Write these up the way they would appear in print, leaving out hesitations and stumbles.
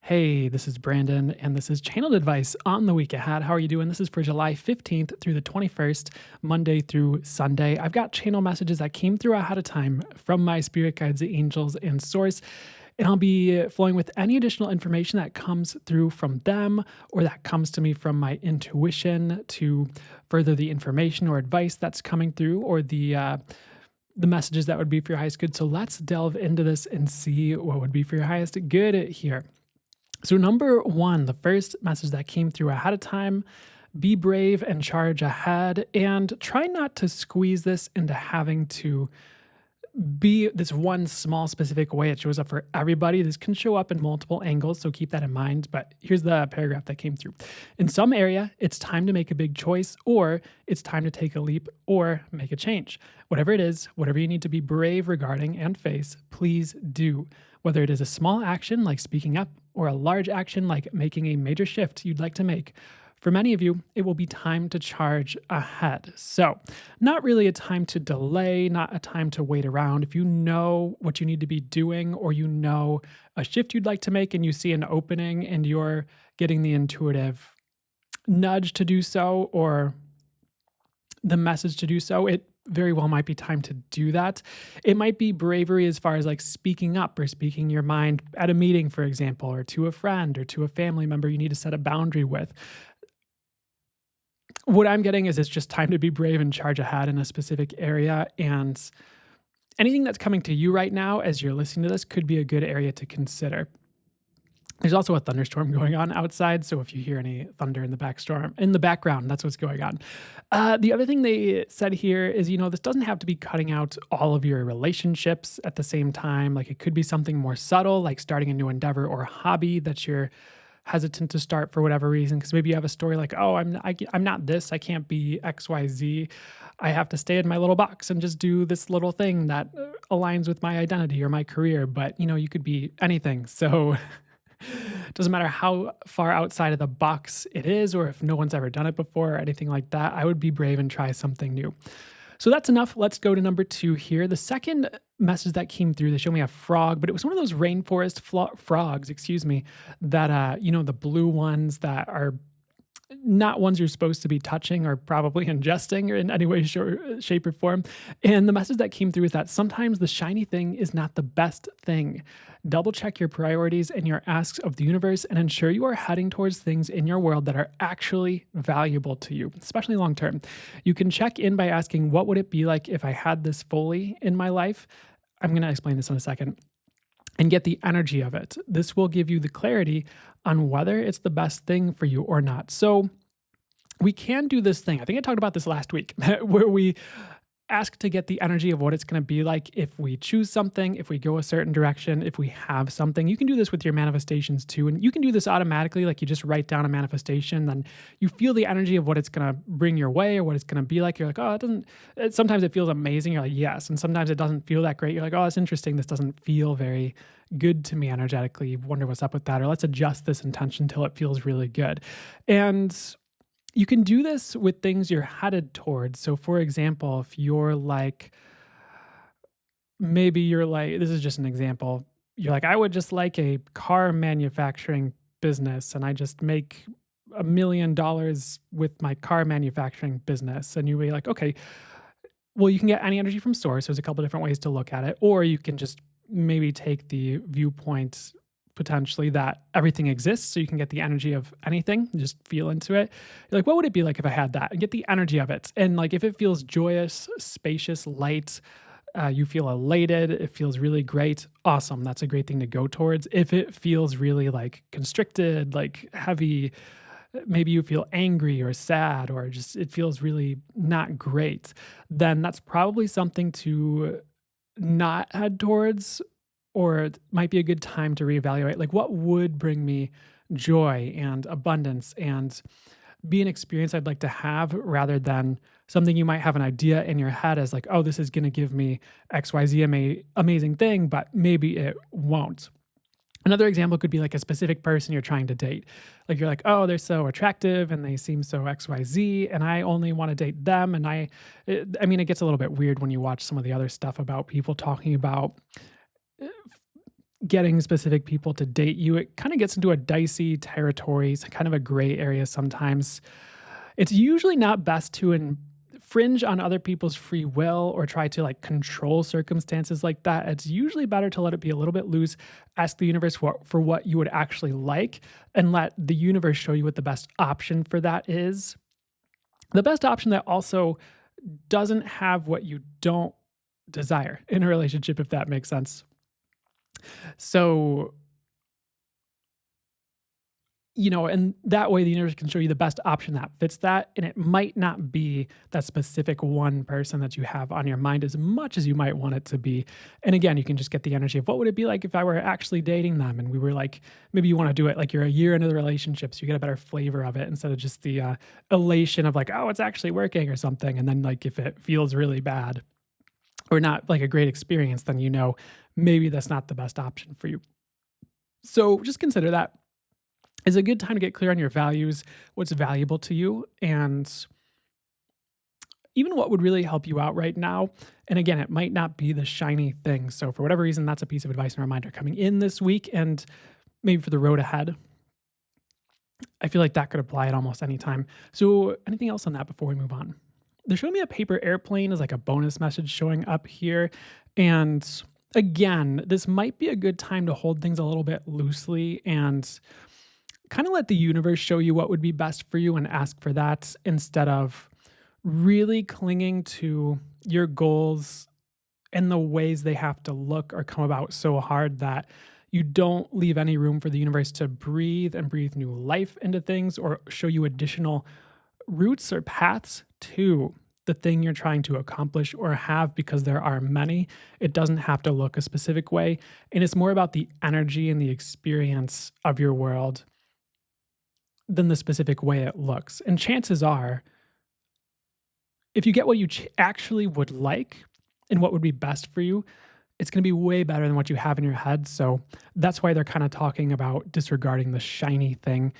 Hey, this is Brandon, and this is channeled advice on the week ahead. How are you doing? This is for July 15th through the 21st, Monday through Sunday. I've got channel messages that came through ahead of time from my spirit guides, the angels, and source. And I'll be flowing with any additional information that comes through from them or that comes to me from my intuition to further the information or advice that's coming through or the messages that would be for your highest good. So let's delve into this and see what would be for your highest good here. So, number one, the first message that came through ahead of time: be brave and charge ahead, and try not to squeeze this into having to be this one small specific way. It shows up for everybody. This can show up in multiple angles, so keep that in mind. But here's the paragraph that came through. In some area, it's time to make a big choice, or it's time to take a leap or make a change. Whatever it is, whatever you need to be brave regarding and face, please do. Whether it is a small action like speaking up or a large action like making a major shift you'd like to make, for many of you, it will be time to charge ahead. So, not really a time to delay, not a time to wait around. If you know what you need to be doing, or you know a shift you'd like to make and you see an opening and you're getting the intuitive nudge to do so or the message to do so, it very well might be time to do that. It might be bravery as far as like speaking up or speaking your mind at a meeting, for example, or to a friend or to a family member you need to set a boundary with. What I'm getting is it's just time to be brave and charge ahead in a specific area. And anything that's coming to you right now as you're listening to this could be a good area to consider. There's also a thunderstorm going on outside, so if you hear any thunder in the background, that's what's going on. The other thing they said here is, this doesn't have to be cutting out all of your relationships at the same time. Like it could be something more subtle, like starting a new endeavor or hobby that you're hesitant to start for whatever reason. Because maybe you have a story like, oh, I'm not this, I can't be X, Y, Z. I have to stay in my little box and just do this little thing that aligns with my identity or my career. But you could be anything. So it doesn't matter how far outside of the box it is, or if no one's ever done it before or anything like that. I would be brave and try something new. So that's enough. Let's go to number two here. The second message that came through, they showed me a frog, but it was one of those rainforest frogs, that, the blue ones that are not ones you're supposed to be touching or probably ingesting or in any way, shape, or form. And the message that came through is that sometimes the shiny thing is not the best thing. Double check your priorities and your asks of the universe and ensure you are heading towards things in your world that are actually valuable to you, especially long term. You can check in by asking, what would it be like if I had this fully in my life? I'm going to explain this in a second. And get the energy of it. This will give you the clarity on whether it's the best thing for you or not. So we can do this thing. I think I talked about this last week, where we ask to get the energy of what it's going to be like if we choose something, if we go a certain direction, if we have something. You can do this with your manifestations too. And you can do this automatically, like you just write down a manifestation, then you feel the energy of what it's going to bring your way or what it's going to be like. You're like, oh, sometimes it feels amazing. You're like, yes. And sometimes it doesn't feel that great. You're like, oh, that's interesting. This doesn't feel very good to me energetically. You wonder what's up with that. Or let's adjust this intention until it feels really good. And you can do this with things you're headed towards. So, for example, if you're like, this is just an example. You're like, I would just like a car manufacturing business and I just make $1 million with my car manufacturing business. And you'll be like, okay, well, you can get any energy from source. There's a couple different ways to look at it. Or you can just maybe take the viewpoint potentially that everything exists, so you can get the energy of anything, just feel into it. You're like, what would it be like if I had that? And get the energy of it. And like, if it feels joyous, spacious, light, you feel elated, it feels really great, awesome. That's a great thing to go towards. If it feels really like constricted, like heavy, maybe you feel angry or sad, or just it feels really not great, then that's probably something to not head towards, or it might be a good time to reevaluate, like what would bring me joy and abundance and be an experience I'd like to have, rather than something you might have an idea in your head as like, oh, this is going to give me XYZ amazing thing, but maybe it won't. Another example could be like a specific person you're trying to date. Like you're like, oh, they're so attractive and they seem so XYZ, and I only want to date them. And it gets a little bit weird when you watch some of the other stuff about people talking about getting specific people to date you, it kind of gets into a dicey territory. It's kind of a gray area sometimes. It's usually not best to infringe on other people's free will or try to like control circumstances like that. It's usually better to let it be a little bit loose, ask the universe for what you would actually like, and let the universe show you what the best option for that is. The best option that also doesn't have what you don't desire in a relationship, if that makes sense. So, and that way the universe can show you the best option that fits that. And it might not be that specific one person that you have on your mind as much as you might want it to be. And again, you can just get the energy of what would it be like if I were actually dating them and we were like, maybe you want to do it like you're a year into the relationship, so you get a better flavor of it instead of just the elation of like, oh, it's actually working or something. And then like if it feels really bad or not like a great experience, then maybe that's not the best option for you. So just consider that is a good time to get clear on your values, what's valuable to you, and even what would really help you out right now. And again, it might not be the shiny thing. So for whatever reason, that's a piece of advice and reminder coming in this week and maybe for the road ahead. I feel like that could apply at almost any time. So anything else on that before we move on? They're showing me a paper airplane as like a bonus message showing up here. And again, this might be a good time to hold things a little bit loosely and kind of let the universe show you what would be best for you and ask for that instead of really clinging to your goals and the ways they have to look or come about so hard that you don't leave any room for the universe to breathe and breathe new life into things or show you additional routes or paths to the thing you're trying to accomplish or have, because there are many. It doesn't have to look a specific way. And it's more about the energy and the experience of your world than the specific way it looks. And chances are, if you get what you actually would like and what would be best for you, it's going to be way better than what you have in your head. So that's why they're kind of talking about disregarding the shiny thing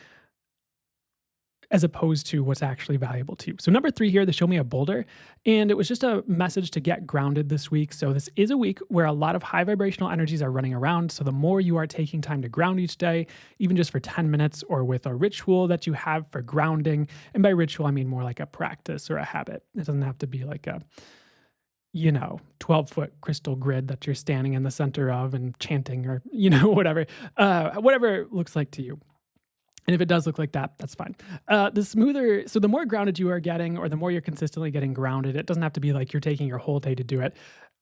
as opposed to what's actually valuable to you. So number 3 here, they show me a boulder, and it was just a message to get grounded this week. So this is a week where a lot of high vibrational energies are running around. So the more you are taking time to ground each day, even just for 10 minutes or with a ritual that you have for grounding, and by ritual, I mean more like a practice or a habit. It doesn't have to be like a 12-foot crystal grid that you're standing in the center of and chanting or, whatever it looks like to you. And if it does look like that, that's fine. The more grounded you are getting, or the more you're consistently getting grounded, it doesn't have to be like you're taking your whole day to do it.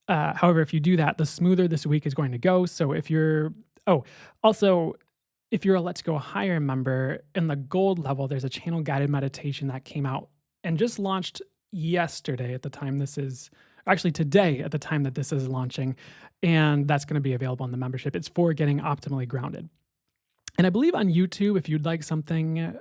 However, if you do that, the smoother this week is going to go. So if you're a Let's Go Higher member, in the gold level, there's a channel guided meditation that came out and just launched yesterday at the time this is, actually today at the time that this is launching. And that's going to be available in the membership. It's for getting optimally grounded. And I believe on YouTube, if you'd like something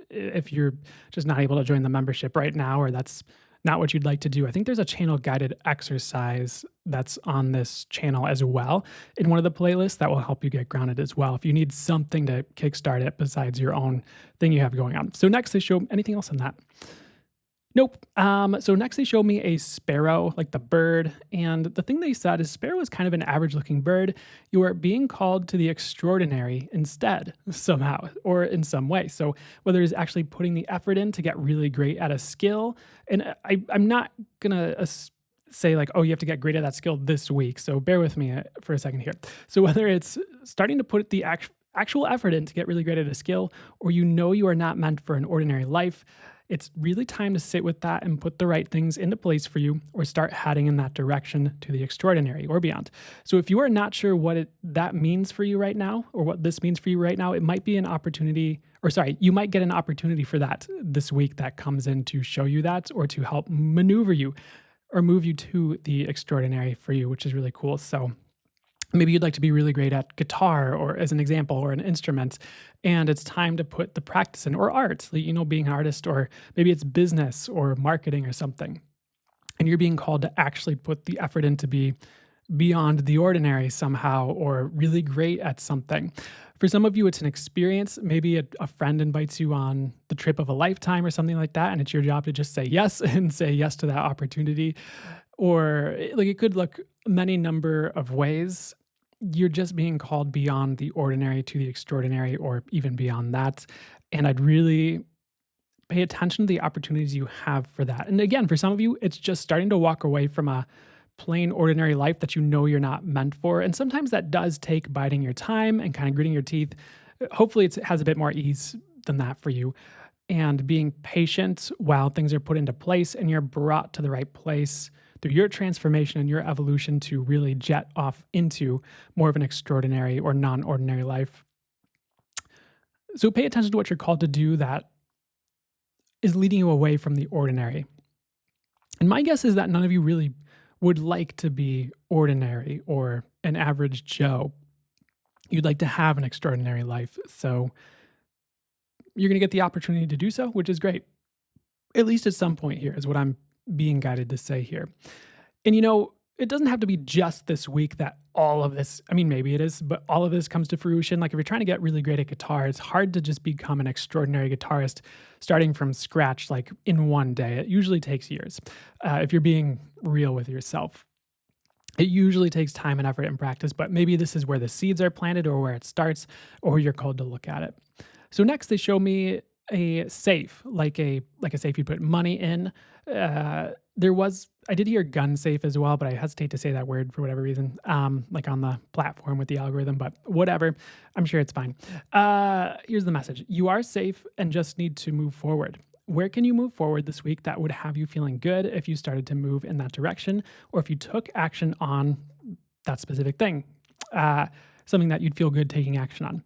if you're just not able to join the membership right now, or that's not what you'd like to do, I think there's a channel guided exercise that's on this channel as well in one of the playlists that will help you get grounded as well if you need something to kickstart it besides your own thing you have going on. So next they show anything else on that. Nope. So next they showed me a sparrow, like the bird. And the thing they said is sparrow is kind of an average looking bird. You are being called to the extraordinary instead somehow or in some way. So whether it's actually putting the effort in to get really great at a skill, and I'm not going to say like, oh, you have to get great at that skill this week. So bear with me for a second here. So whether it's starting to put the actual effort in to get really great at a skill, or you are not meant for an ordinary life, it's really time to sit with that and put the right things into place for you, or start heading in that direction to the extraordinary or beyond. So if you are not sure what that means for you right now, or what this means for you right now, it might be an opportunity, you might get an opportunity for that this week that comes in to show you that, or to help maneuver you or move you to the extraordinary for you, which is really cool. So maybe you'd like to be really great at guitar, or as an example, or an instrument, and it's time to put the practice in, or art, being an artist, or maybe it's business or marketing or something. And you're being called to actually put the effort in to be beyond the ordinary somehow, or really great at something. For some of you, it's an experience. Maybe a friend invites you on the trip of a lifetime or something like that, and it's your job to just say yes and say yes to that opportunity. Or like it could look many number of ways. you're just being called beyond the ordinary to the extraordinary or even beyond that. And I'd really pay attention to the opportunities you have for that. And again, for some of you, it's just starting to walk away from a plain ordinary life that you know you're not meant for. And sometimes that does take biding your time and kind of gritting your teeth. Hopefully, it has a bit more ease than that for you and being patient while things are put into place and you're brought to the right place through your transformation and your evolution to really jet off into more of an extraordinary or non ordinary life. So pay attention to what you're called to do that is leading you away from the ordinary. And my guess is that none of you really would like to be ordinary or an average Joe. You'd like to have an extraordinary life. So you're going to get the opportunity to do so, which is great. At least at some point here, is what I'm being guided to say here. And it doesn't have to be just this week that all of this, I mean, maybe it is, but all of this comes to fruition. Like if you're trying to get really great at guitar, it's hard to just become an extraordinary guitarist starting from scratch, like in one day. It usually takes years. If you're being real with yourself, it usually takes time and effort and practice, but maybe this is where the seeds are planted or where it starts or you're called to look at it. So next they show me a safe, like a safe you put money in. I did hear gun safe as well, but I hesitate to say that word for whatever reason, like on the platform with the algorithm, but whatever. I'm sure it's fine. Here's the message. You are safe and just need to move forward. Where can you move forward this week that would have you feeling good if you started to move in that direction or if you took action on that specific thing, something that you'd feel good taking action on?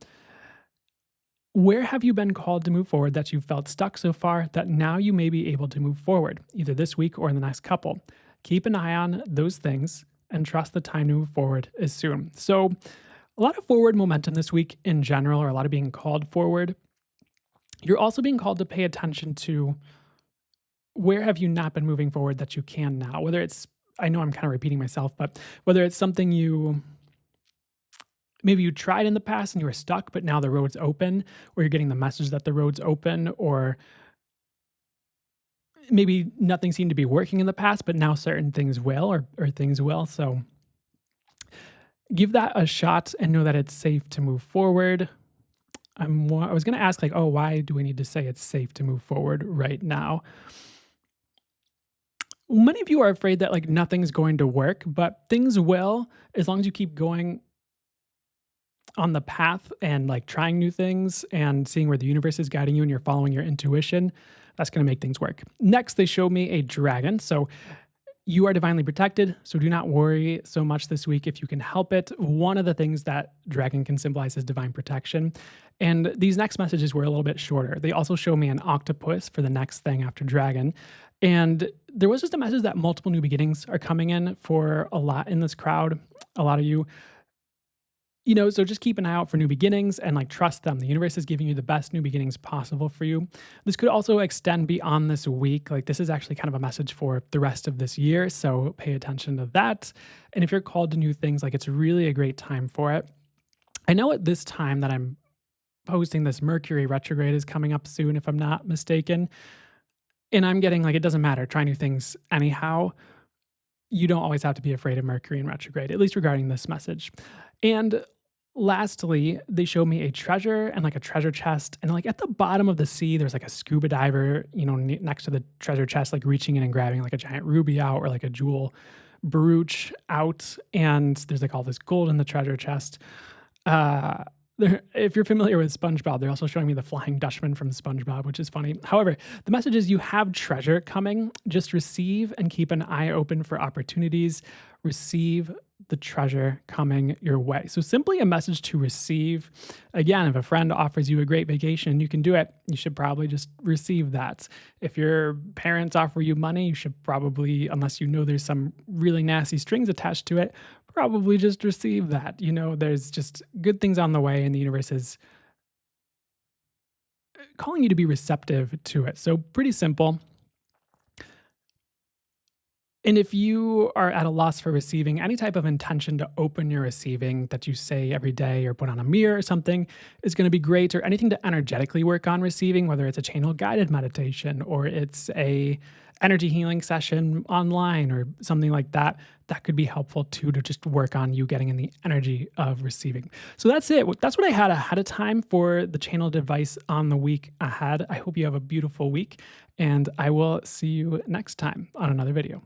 Where have you been called to move forward that you've felt stuck so far that now you may be able to move forward, either this week or in the next couple? Keep an eye on those things and trust the time to move forward is soon. So, a lot of forward momentum this week in general, or a lot of being called forward. You're also being called to pay attention to where have you not been moving forward that you can now? Whether it's, I know I'm kind of repeating myself, but whether it's something maybe you tried in the past and you were stuck, but now the road's open, or you're getting the message that the road's open, or maybe nothing seemed to be working in the past, but now certain things will, or things will. So give that a shot and know that it's safe to move forward. I was going to ask, like, oh, why do we need to say it's safe to move forward right now? Many of you are afraid that like nothing's going to work, but things will as long as you keep going on the path and like trying new things and seeing where the universe is guiding you and you're following your intuition. That's going to make things work. Next, they show me a dragon. So you are divinely protected, so do not worry so much this week if you can help it. One of the things that dragon can symbolize is divine protection. And these next messages were a little bit shorter. They also show me an octopus for the next thing after dragon. And there was just a message that multiple new beginnings are coming in for a lot in this crowd, a lot of you. So just keep an eye out for new beginnings and like trust them. The universe is giving you the best new beginnings possible for you. This could also extend beyond this week. Like this is actually kind of a message for the rest of this year. So pay attention to that. And if you're called to new things, like it's really a great time for it. I know at this time that I'm posting this, Mercury retrograde is coming up soon, if I'm not mistaken. And I'm getting like, it doesn't matter, try new things anyhow. You don't always have to be afraid of Mercury in retrograde, at least regarding this message. And lastly, they show me a treasure and like a treasure chest. And like at the bottom of the sea, there's like a scuba diver, next to the treasure chest, like reaching in and grabbing like a giant ruby out or like a jewel brooch out. And there's like all this gold in the treasure chest. If you're familiar with SpongeBob, they're also showing me the Flying Dutchman from SpongeBob, which is funny. However, the message is you have treasure coming. Just receive and keep an eye open for opportunities. Receive the treasure coming your way. So simply a message to receive. Again, if a friend offers you a great vacation, you can do it. You should probably just receive that. If your parents offer you money, you should probably, unless there's some really nasty strings attached to it, probably just receive that. There's just good things on the way and the universe is calling you to be receptive to it. So pretty simple. And if you are at a loss for receiving, any type of intention to open your receiving that you say every day or put on a mirror or something is going to be great, or anything to energetically work on receiving, whether it's a channel guided meditation or it's a energy healing session online or something like that, that could be helpful too, to just work on you getting in the energy of receiving. So that's it. That's what I had ahead of time for the channeled advice on the week ahead. I hope you have a beautiful week, and I will see you next time on another video.